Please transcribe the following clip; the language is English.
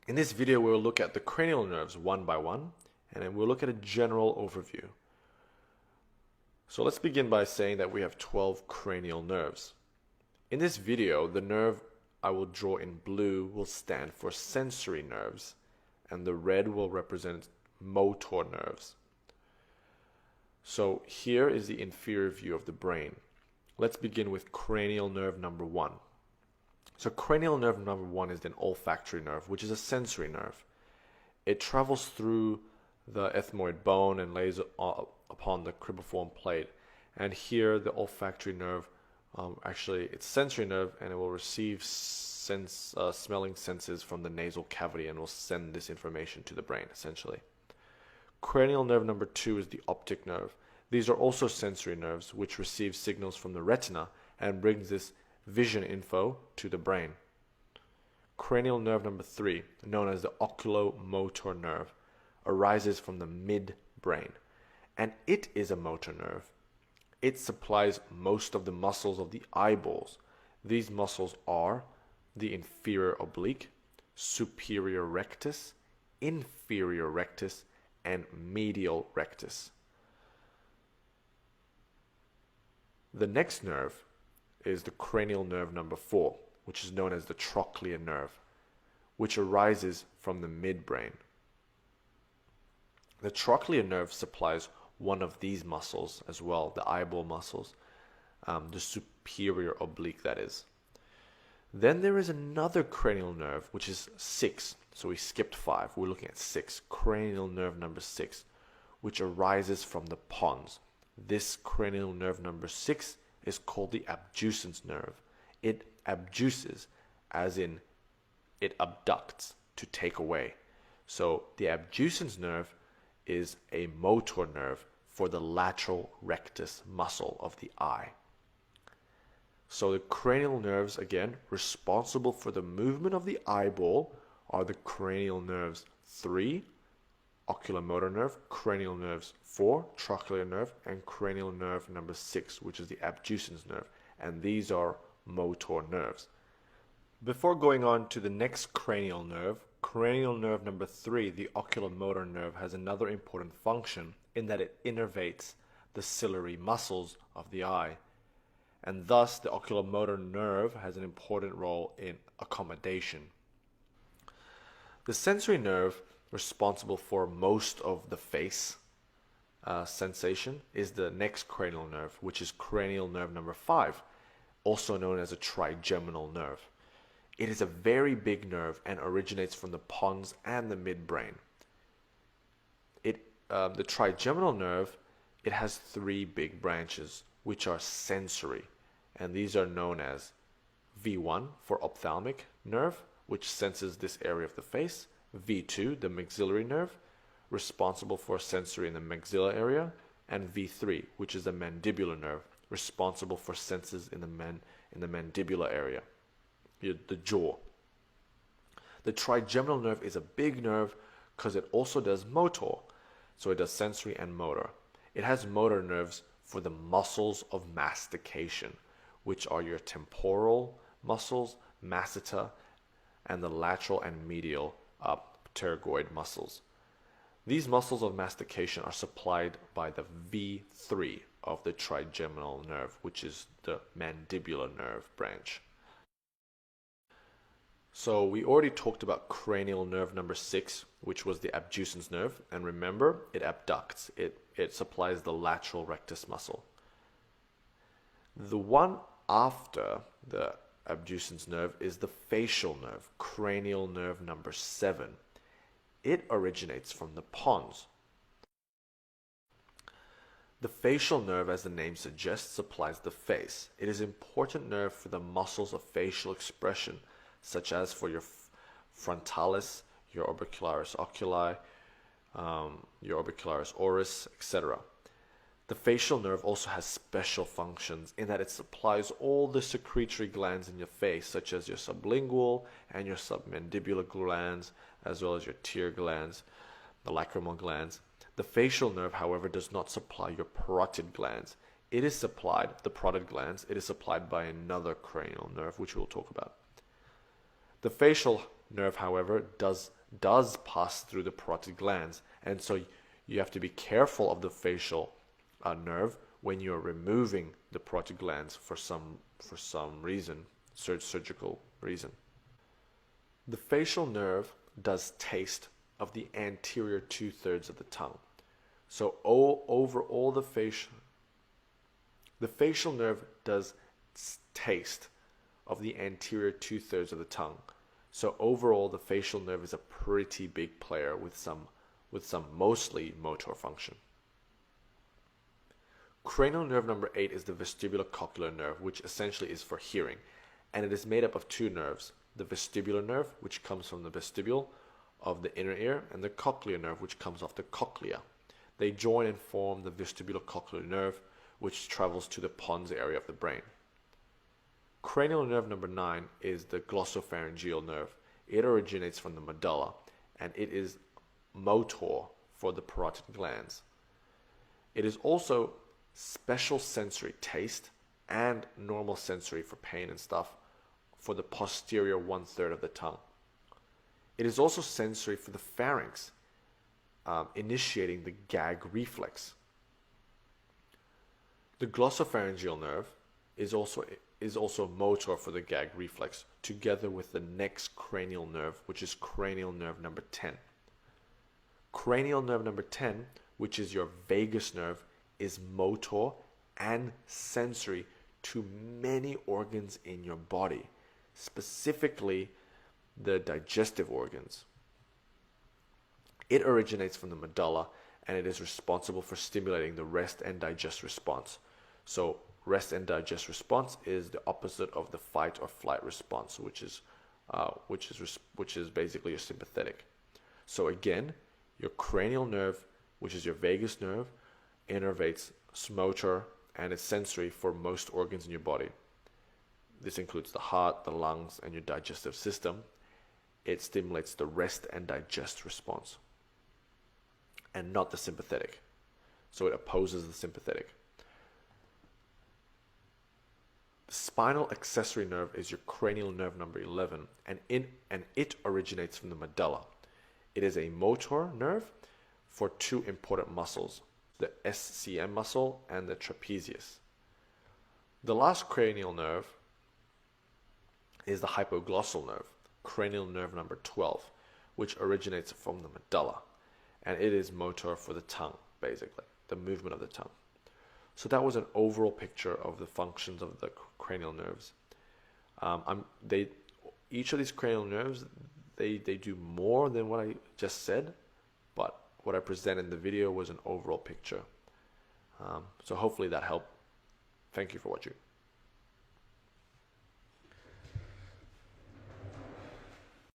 In this video, we'll look at the cranial nerves one by one, and then we'll look at a general overview. So let's begin by saying that we have 12 cranial nerves. In this video, the nerve I will draw in blue will stand for sensory nerves, and the red will represent motor nerves. So here is the inferior view of the brain. Let's begin with cranial nerve number 1. So cranial nerve number 1 is an olfactory nerve, which is a sensory nerve. It travels through the ethmoid bone and lays upon the cribriform plate. And here the olfactory nerve, actually it's sensory nerve, and it will receive smelling senses from the nasal cavity and will send this information to the brain essentially. Cranial nerve number 2 is the optic nerve. These are also sensory nerves which receive signals from the retina and brings this vision info to the brain. Cranial nerve number 3, known as the oculomotor nerve, arises from the midbrain, and it is a motor nerve. It supplies most of the muscles of the eyeballs. These muscles are the inferior oblique, superior rectus, inferior rectus, and medial rectus. The next nerve is the cranial nerve number 4, which is known as the trochlear nerve, which arises from the midbrain. The trochlear nerve supplies one of these muscles as well, the eyeball muscles, the superior oblique, that is. Then there is another cranial nerve, which is 6. So we skipped 5. We're looking at 6. Cranial nerve number 6, which arises from the pons. This cranial nerve number 6 is called the abducens nerve. It abduces, as in it abducts, to take away. So the abducens nerve is a motor nerve for the lateral rectus muscle of the eye. So the cranial nerves, again, responsible for the movement of the eyeball are the cranial nerves 3, oculomotor nerve, cranial nerves 4, trochlear nerve, and cranial nerve number 6, which is the abducens nerve. And these are motor nerves. Before going on to the next cranial nerve number 3, the oculomotor nerve, has another important function in that it innervates the ciliary muscles of the eye. And thus the oculomotor nerve has an important role in accommodation. The sensory nerve responsible for most of the face sensation is the next cranial nerve, which is cranial nerve number 5, also known as a trigeminal nerve. It is a very big nerve and originates from the pons and the midbrain. The trigeminal nerve, it has 3 big branches which are sensory, and these are known as V1 for ophthalmic nerve, which senses this area of the face, V2, the maxillary nerve, responsible for sensory in the maxilla area, and V3, which is the mandibular nerve, responsible for senses in the mandibular area, the jaw. The trigeminal nerve is a big nerve because it also does motor, so it does sensory and motor. It has motor nerves for the muscles of mastication, which are your temporal muscles, masseter, and the lateral and medial pterygoid muscles. These muscles of mastication are supplied by the V3 of the trigeminal nerve, which is the mandibular nerve branch. So we already talked about cranial nerve number 6, which was the abducens nerve, and remember, it abducts. It supplies the lateral rectus muscle. The one after the abducens nerve is the facial nerve, cranial nerve number 7. It originates from the pons. The facial nerve, as the name suggests, supplies the face. It is an important nerve for the muscles of facial expression, such as for your frontalis, your orbicularis oculi, your orbicularis oris, etc. The facial nerve also has special functions in that it supplies all the secretory glands in your face, such as your sublingual and your submandibular glands, as well as your tear glands, the lacrimal glands. The facial nerve, however, does not supply your parotid glands. It is supplied, the parotid glands, it is supplied by another cranial nerve, which we'll talk about. The facial nerve, however, does pass through the parotid glands, and so you have to be careful of the facial nerve when you're removing the parotid glands for some reason, surgical reason. The facial nerve does taste of the anterior 2/3 of the tongue. So overall the facial nerve does taste of the anterior 2/3 of the tongue. So overall the facial nerve is a pretty big player with some mostly motor function. Cranial nerve number 8 is the vestibulocochlear nerve, which essentially is for hearing, and it is made up of two nerves: the vestibular nerve, which comes from the vestibule of the inner ear, and the cochlear nerve, which comes off the cochlea. They join and form the vestibulocochlear nerve, which travels to the pons area of the brain. Cranial nerve number 9 is the glossopharyngeal nerve. It originates from the medulla, and it is motor for the parotid glands. It is also special sensory taste and normal sensory for pain and stuff for the posterior 1/3 of the tongue. It is also sensory for the pharynx, initiating the gag reflex. The glossopharyngeal nerve is also motor for the gag reflex, together with the next cranial nerve, which is cranial nerve number 10. Cranial nerve number 10, which is your vagus nerve, is motor and sensory to many organs in your body, specifically the digestive organs. It originates from the medulla, and it is responsible for stimulating the rest and digest response. So rest and digest response is the opposite of the fight or flight response, which is basically your sympathetic. So again, your cranial nerve, which is your vagus nerve, innervates motor and is sensory for most organs in your body. This includes the heart, the lungs, and your digestive system. It stimulates the rest and digest response, and not the sympathetic. So it opposes the sympathetic. The spinal accessory nerve is your cranial nerve number 11, and it originates from the medulla. It is a motor nerve for two important muscles, the SCM muscle and the trapezius. The last cranial nerve is the hypoglossal nerve, cranial nerve number 12, which originates from the medulla, and it is motor for the tongue, basically, the movement of the tongue. So that was an overall picture of the functions of the cranial nerves. Each of these cranial nerves, they do more than what I just said, but what I presented in the video was an overall picture. So hopefully that helped. Thank you for watching.